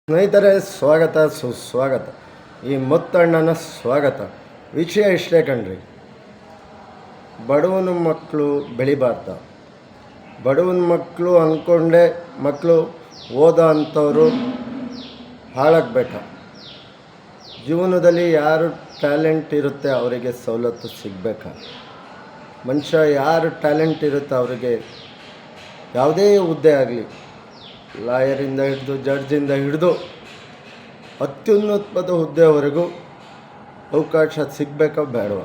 ಸ್ನೇಹಿತರೆ, ಸ್ವಾಗತ ಸುಸ್ವಾಗತ. ಈ ಮುತ್ತಣ್ಣನ ಸ್ವಾಗತ. ವಿಷಯ ಇಷ್ಟೇ ಕಣ್ರಿ, ಬಡವನ ಮಕ್ಕಳು ಬೆಳಿಬಾರ್ದ. ಬಡವನ ಮಕ್ಕಳು ಅಂದ್ಕೊಂಡೆ ಮಕ್ಕಳು ಓದೋ ಅಂಥವರು ಹಾಳಾಗಬೇಕಾ? ಜೀವನದಲ್ಲಿ ಯಾರು ಟ್ಯಾಲೆಂಟ್ ಇರುತ್ತೆ ಅವರಿಗೆ ಸವಲತ್ತು ಸಿಗಬೇಕಾ? ಮನುಷ್ಯ ಯಾರು ಟ್ಯಾಲೆಂಟ್ ಇರುತ್ತೆ ಅವರಿಗೆ ಯಾವುದೇ ಹುದ್ದೆ ಆಗಲಿ, ಲಾಯರಿಂದ ಹಿಡಿದು ಜಡ್ಜಿಂದ ಹಿಡಿದು ಅತ್ಯುನ್ನತವಾದ ಹುದ್ದೆವರೆಗೂ ಅವಕಾಶ ಸಿಗಬೇಕೋ ಬೇಡವ?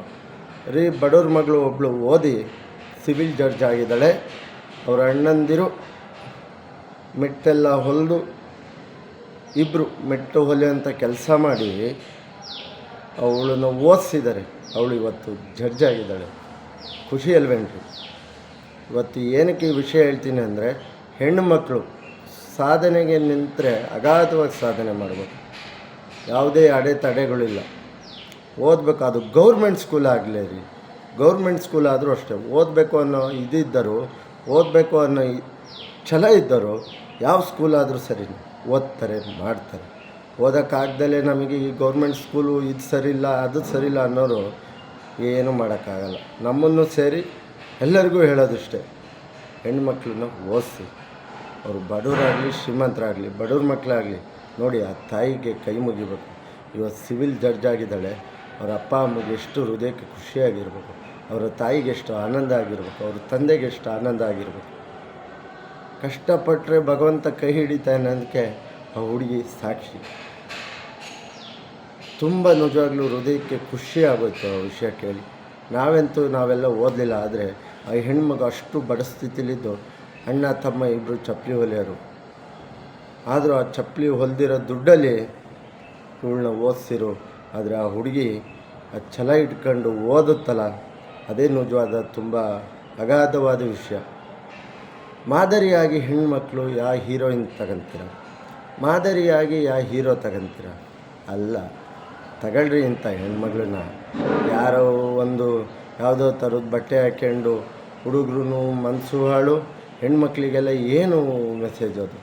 ಬಡವ್ರ ಮಗಳು ಒಬ್ಬಳು ಓದಿ ಸಿವಿಲ್ ಜಡ್ಜ್ ಆಗಿದ್ದಾಳೆ. ಅವರ ಅಣ್ಣಂದಿರು ಮೆಟ್ಟೆಲ್ಲ ಹೊಲಿದು ಇಬ್ಬರು ಮೆಟ್ಟು ಹೊಲಿಯೋಂಥ ಕೆಲಸ ಮಾಡಿ ಅವಳನ್ನು ಓದಿಸಿದ್ದಾರೆ. ಅವಳು ಇವತ್ತು ಜಡ್ಜ್ ಆಗಿದ್ದಾಳೆ. ಖುಷಿ ಅಲ್ವೇನ್ರಿ? ಇವತ್ತು ಏನಕ್ಕೆ ಈ ವಿಷಯ ಹೇಳ್ತೀನಿ ಅಂದರೆ, ಹೆಣ್ಣು ಮಕ್ಕಳು ಸಾಧನೆಗೆ ನಿಂತರೆ ಅಗಾಧವಾಗಿ ಸಾಧನೆ ಮಾಡಬೇಕು. ಯಾವುದೇ ಅಡೆತಡೆಗಳಿಲ್ಲ. ಓದಬೇಕು. ಅದು ಗೌರ್ಮೆಂಟ್ ಸ್ಕೂಲ್ ಆಗಲೇ ರೀ, ಗೌರ್ಮೆಂಟ್ ಸ್ಕೂಲ್ ಆದರೂ ಅಷ್ಟೇ. ಓದಬೇಕು ಅನ್ನೋ ಇದ್ದರು, ಓದಬೇಕು ಅನ್ನೋ ಛಲ ಇದ್ದರು ಯಾವ ಸ್ಕೂಲಾದರೂ ಸರಿ ಓದ್ತಾರೆ, ಮಾಡ್ತಾರೆ. ಓದೋಕ್ಕಾಗ್ದಲೇ ನಮಗೆ ಈ ಗೌರ್ಮೆಂಟ್ ಸ್ಕೂಲು ಇದು ಸರಿಯಿಲ್ಲ ಅದು ಸರಿಯಿಲ್ಲ ಅನ್ನೋರು ಏನೂ ಮಾಡೋಕ್ಕಾಗಲ್ಲ. ನಮ್ಮನ್ನು ಸೇರಿ ಎಲ್ಲರಿಗೂ ಹೇಳೋದಿಷ್ಟೇ, ಹೆಣ್ಮಕ್ಳನ್ನ ಓದಿಸಿ. ಅವರು ಬಡವರಾಗಲಿ ಶ್ರೀಮಂತರಾಗಲಿ, ಬಡವ್ರ ಮಕ್ಕಳಾಗಲಿ ನೋಡಿ ಆ ತಾಯಿಗೆ ಕೈ ಮುಗಿಬೇಕು. ಇವತ್ತು ಸಿವಿಲ್ ಜಡ್ಜ್ ಆಗಿದ್ದಾಳೆ. ಅವರ ಅಪ್ಪ ಅಮ್ಮಗೆ ಎಷ್ಟು ಹೃದಯಕ್ಕೆ ಖುಷಿಯಾಗಿರ್ಬೇಕು, ಅವರ ತಾಯಿಗೆ ಎಷ್ಟು ಆನಂದ ಆಗಿರ್ಬೇಕು, ಅವ್ರ ತಂದೆಗೆ ಎಷ್ಟು ಆನಂದ ಆಗಿರ್ಬೇಕು. ಕಷ್ಟಪಟ್ಟರೆ ಭಗವಂತ ಕೈ ಹಿಡಿತಾನೆ ಅನ್ನೋದಕ್ಕೆ ಆ ಹುಡುಗಿ ಸಾಕ್ಷಿ. ತುಂಬ ನಿಜವಾಗ್ಲೂ ಹೃದಯಕ್ಕೆ ಖುಷಿ ಆಗೋಯ್ತು ಆ ವಿಷಯ ಕೇಳಿ. ನಾವೆಲ್ಲ ಓದಲಿಲ್ಲ, ಆದರೆ ಆ ಹೆಣ್ಮಗು ಅಷ್ಟು ಬಡ ಸ್ಥಿತಿಲಿದ್ದು ಅಣ್ಣ ತಮ್ಮ ಇಬ್ಬರು ಚಪ್ಪಲಿ ಹೊಲಿಯೋರು. ಆದರೂ ಆ ಚಪ್ಪಲಿ ಹೊಲಿದಿರೋ ದುಡ್ಡಲ್ಲಿ ಇವಳನ್ನ ಓದಿಸಿರು. ಆದರೆ ಆ ಹುಡುಗಿ ಆ ಛಲ ಇಟ್ಕೊಂಡು ಓದುತ್ತಲ್ಲ, ಅದೇ ನಿಜವಾದ ತುಂಬ ಅಗಾಧವಾದ ವಿಷಯ. ಮಾದರಿಯಾಗಿ ಹೆಣ್ಮಕ್ಳು ಯಾವ ಹೀರೋಯಿನ್ ತಗೊಂತೀರ? ಮಾದರಿಯಾಗಿ ಯಾವ ಹೀರೋ ತಗೊಂತೀರ? ಅಲ್ಲ, ತಗೊಳ್ರಿ ಇಂಥ ಹೆಣ್ಮಗಳನ್ನ. ಯಾರೋ ಒಂದು ಯಾವುದೋ ಥರದ ಬಟ್ಟೆ ಹಾಕ್ಕೊಂಡು ಹುಡುಗರು ಮನಸ್ಸು ಹಾಳು, ಹೆಣ್ಮಕ್ಳಿಗೆಲ್ಲ ಏನು ಮೆಸೇಜ್ ಅದು?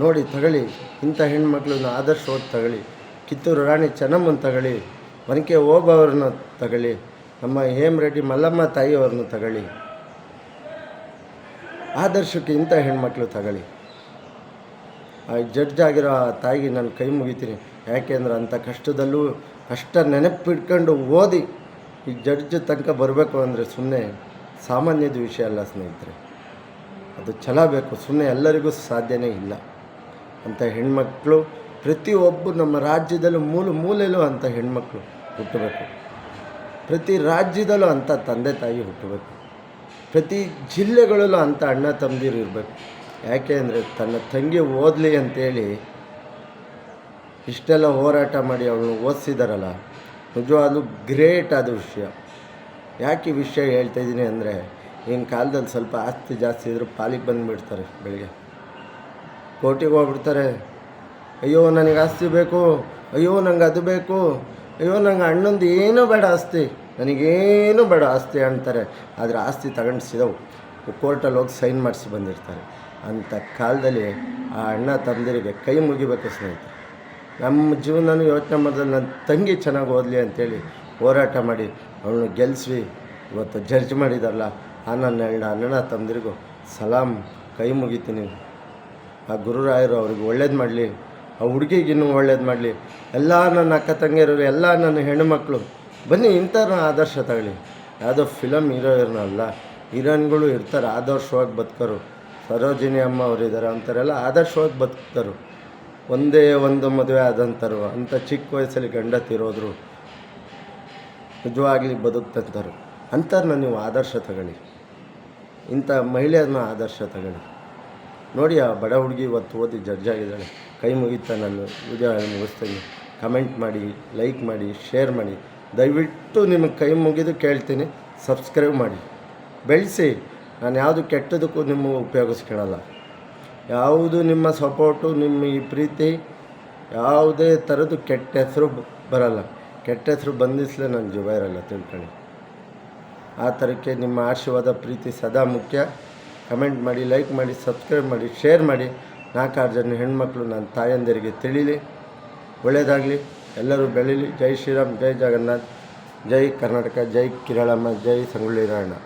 ನೋಡಿ, ತಗೊಳ್ಳಿ ಇಂಥ ಹೆಣ್ಮಕ್ಳನ್ನ ಆದರ್ಶವಾಗಿ ತಗೊಳ್ಳಿ. ಕಿತ್ತೂರು ರಾಣಿ ಚೆನ್ನಮ್ಮನ ತಗೊಳ್ಳಿ, ಒನಕೆ ಓಬವ್ರನ್ನ ತಗೊಳ್ಳಿ, ನಮ್ಮ ಹೇಮರೆಡ್ಡಿ ಮಲ್ಲಮ್ಮ ತಾಯಿಯವ್ರನ್ನ ತಗೊಳ್ಳಿ. ಆದರ್ಶಕ್ಕೆ ಇಂಥ ಹೆಣ್ಮಕ್ಳು ತಗೊಳ್ಳಿ. ಆ ಜಡ್ಜ್ ಆಗಿರೋ ಆ ತಾಯಿಗೆ ನಾನು ಕೈ ಮುಗಿತೀನಿ. ಯಾಕೆಂದ್ರೆ ಅಂಥ ಕಷ್ಟದಲ್ಲೂ ಕಷ್ಟ ನೆನಪಿಟ್ಕೊಂಡು ಓದಿ ಈ ಜಡ್ಜ್ ತನಕ ಬರಬೇಕು ಅಂದರೆ ಸುಮ್ಮನೆ ಸಾಮಾನ್ಯದ ವಿಷಯ ಅಲ್ಲ ಸ್ನೇಹಿತರೆ. ಅದು ಛಲ ಬೇಕು. ಸುಮ್ಮನೆ ಎಲ್ಲರಿಗೂ ಸಾಧ್ಯನೇ ಇಲ್ಲ. ಅಂಥ ಹೆಣ್ಮಕ್ಳು ಪ್ರತಿಯೊಬ್ಬರು ನಮ್ಮ ರಾಜ್ಯದಲ್ಲೂ ಮೂಲೆಯಲ್ಲೂ ಅಂಥ ಹೆಣ್ಮಕ್ಳು ಹುಟ್ಟಬೇಕು. ಪ್ರತಿ ರಾಜ್ಯದಲ್ಲೂ ಅಂಥ ತಂದೆ ತಾಯಿ ಹುಟ್ಟಬೇಕು. ಪ್ರತಿ ಜಿಲ್ಲೆಗಳಲ್ಲೂ ಅಂಥ ಅಣ್ಣ ತಮ್ಮದಿರು ಇರಬೇಕು. ಯಾಕೆ ಅಂದರೆ ತನ್ನ ತಂಗಿ ಓದಲಿ ಅಂತೇಳಿ ಇಷ್ಟೆಲ್ಲ ಹೋರಾಟ ಮಾಡಿ ಅವಳನ್ನು ಓದಿಸಿದಾರಲ್ಲ, ನಿಜವಾಗ್ಲೂ ಗ್ರೇಟ್ ಆದ ವಿಷಯ. ಯಾಕೆ ಈ ವಿಷಯ ಹೇಳ್ತಾಯಿದ್ದೀನಿ ಅಂದರೆ, ಈಗಿನ ಕಾಲದಲ್ಲಿ ಸ್ವಲ್ಪ ಆಸ್ತಿ ಜಾಸ್ತಿ ಇದ್ದರೂ ಪಾಲಿಗೆ ಬಂದುಬಿಡ್ತಾರೆ. ಬೆಳಿಗ್ಗೆ ಕೋರ್ಟಿಗೆ ಹೋಗ್ಬಿಡ್ತಾರೆ. ಅಯ್ಯೋ ನನಗೆ ಆಸ್ತಿ ಬೇಕು, ಅಯ್ಯೋ ನಂಗೆ ಅದು ಬೇಕು, ಅಯ್ಯೋ ನಂಗೆ ಅಣ್ಣಂದು ಏನೂ ಬೇಡ ಆಸ್ತಿ, ನನಗೇನು ಬೇಡ ಆಸ್ತಿ ಅಂತಾರೆ. ಆದರೆ ಆಸ್ತಿ ತಗೊಂಡು ಸಿದವು ಕೋರ್ಟಲ್ಲಿ ಹೋಗಿ ಸೈನ್ ಮಾಡಿಸಿ ಬಂದಿರ್ತಾರೆ. ಅಂಥ ಕಾಲದಲ್ಲಿ ಆ ಅಣ್ಣ ತಮ್ಮದಿರಿಗೆ ಕೈ ಮುಗಿಬೇಕು ಸ್ನೇಹಿತರೆ. ನಮ್ಮ ಜೀವನನೂ ಯೋಚನೆ ಮಾಡಿದ್ರೆ ನನ್ನ ತಂಗಿ ಚೆನ್ನಾಗಿ ಓದಲಿ ಅಂಥೇಳಿ ಹೋರಾಟ ಮಾಡಿ ಅವಳನ್ನು ಗೆಲ್ಲಿಸಿ ಇವತ್ತು ಜಡ್ಜ್ ಮಾಡಿದಾರಲ್ಲ, ಆ ನನ್ನ ಅಣ್ಣ ತಮ್ಮದಿರಿಗೂ ಸಲಾಮ್, ಕೈ ಮುಗಿತೀನಿ. ಆ ಗುರುರಾಯರು ಅವ್ರಿಗೆ ಒಳ್ಳೇದು ಮಾಡಲಿ, ಆ ಹುಡುಗಿಗಿನ್ನೂ ಒಳ್ಳೇದು ಮಾಡಲಿ. ಎಲ್ಲ ನನ್ನ ಅಕ್ಕ ತಂಗಿಯರು, ಎಲ್ಲ ನನ್ನ ಹೆಣ್ಣುಮಕ್ಕಳು ಬನ್ನಿ ಇಂಥವ್ರನ್ನ ಆದರ್ಶ ತಗೊಳ್ಳಿ. ಯಾವುದೋ ಫಿಲಮ್ ಹೀರೋಯಿರ್ನಲ್ಲ, ಹೀರೋಯಿನ್ಗಳು ಇರ್ತಾರೆ ಆದರ್ಶವಾಗಿ ಬದುಕೋರು. ಸರೋಜಿನಿ ಅಮ್ಮ ಅವರಿದ್ದಾರೆ, ಅಂಥವರೆಲ್ಲ ಆದರ್ಶವಾಗಿ ಬದುಕ್ತಾರೆ. ಒಂದೇ ಒಂದು ಮದುವೆ ಆದಂಥರು, ಅಂಥ ಚಿಕ್ಕ ವಯಸ್ಸಲ್ಲಿ ಗಂಡ ತೀರೋದ್ರು ನಿಜವಾಗ್ಲಿ ಬದುಕ್ತಂಥರು. ಅಂಥವ್ರನ್ನ ನೀವು ಆದರ್ಶ ತಗೊಳ್ಳಿ. ಇಂಥ ಮಹಿಳೆಯರನ್ನ ಆದರ್ಶ ತಗೊಳ್ಳಿ. ನೋಡಿ, ಆ ಬಡ ಹುಡುಗಿ ಇವತ್ತು ಓದಿ ಜಡ್ಜ್ ಆಗಿದ್ದಾಳೆ. ಕೈ ಮುಗಿತಾ ನಾನು ವಿಡಿಯೋ ಮುಗಿಸ್ತೀನಿ. ಕಮೆಂಟ್ ಮಾಡಿ, ಲೈಕ್ ಮಾಡಿ, ಶೇರ್ ಮಾಡಿ. ದಯವಿಟ್ಟು ನಿಮಗೆ ಕೈ ಮುಗಿದು ಕೇಳ್ತೀನಿ, ಸಬ್ಸ್ಕ್ರೈಬ್ ಮಾಡಿ, ಬೆಳೆಸಿ. ನಾನು ಯಾವುದು ಕೆಟ್ಟದಕ್ಕೂ ನಿಮಗೆ ಉಪಯೋಗಿಸ್ಕೊಳ್ಳಲ್ಲ. ಯಾವುದು ನಿಮ್ಮ ಸಪೋರ್ಟು, ನಿಮ್ಮ ಈ ಪ್ರೀತಿ ಯಾವುದೇ ಥರದ್ದು ಕೆಟ್ಟ ಹೆಸರು ಬರಲ್ಲ. ಕೆಟ್ಟ ಹೆಸರು ಬಂದಿಸಲೇ ನನ್ನ ಜೀವ ಇರಲ್ಲ, ತಿಳ್ಕೊಳ್ಳಿ. ಆ ಥರಕ್ಕೆ ನಿಮ್ಮ ಆಶೀರ್ವಾದ ಪ್ರೀತಿ ಸದಾ ಮುಖ್ಯ. ಕಮೆಂಟ್ ಮಾಡಿ, ಲೈಕ್ ಮಾಡಿ, ಸಬ್ಸ್ಕ್ರೈಬ್ ಮಾಡಿ, ಶೇರ್ ಮಾಡಿ. 4-6 ಜನ ಹೆಣ್ಮಕ್ಳು ನನ್ನ ತಾಯಂದಿರಿಗೆ ತಿಳಿಲಿ, ಒಳ್ಳೆಯದಾಗಲಿ, ಎಲ್ಲರೂ ಬೆಳೀಲಿ. ಜೈ ಶ್ರೀರಾಮ್, ಜೈ ಜಗನ್ನಾಥ್, ಜೈ ಕರ್ನಾಟಕ, ಜೈ ಕಿರಳಮ್ಮ, ಜೈ ಸಂಗೊಳ್ಳಿ ರಾಯಣ್ಣ.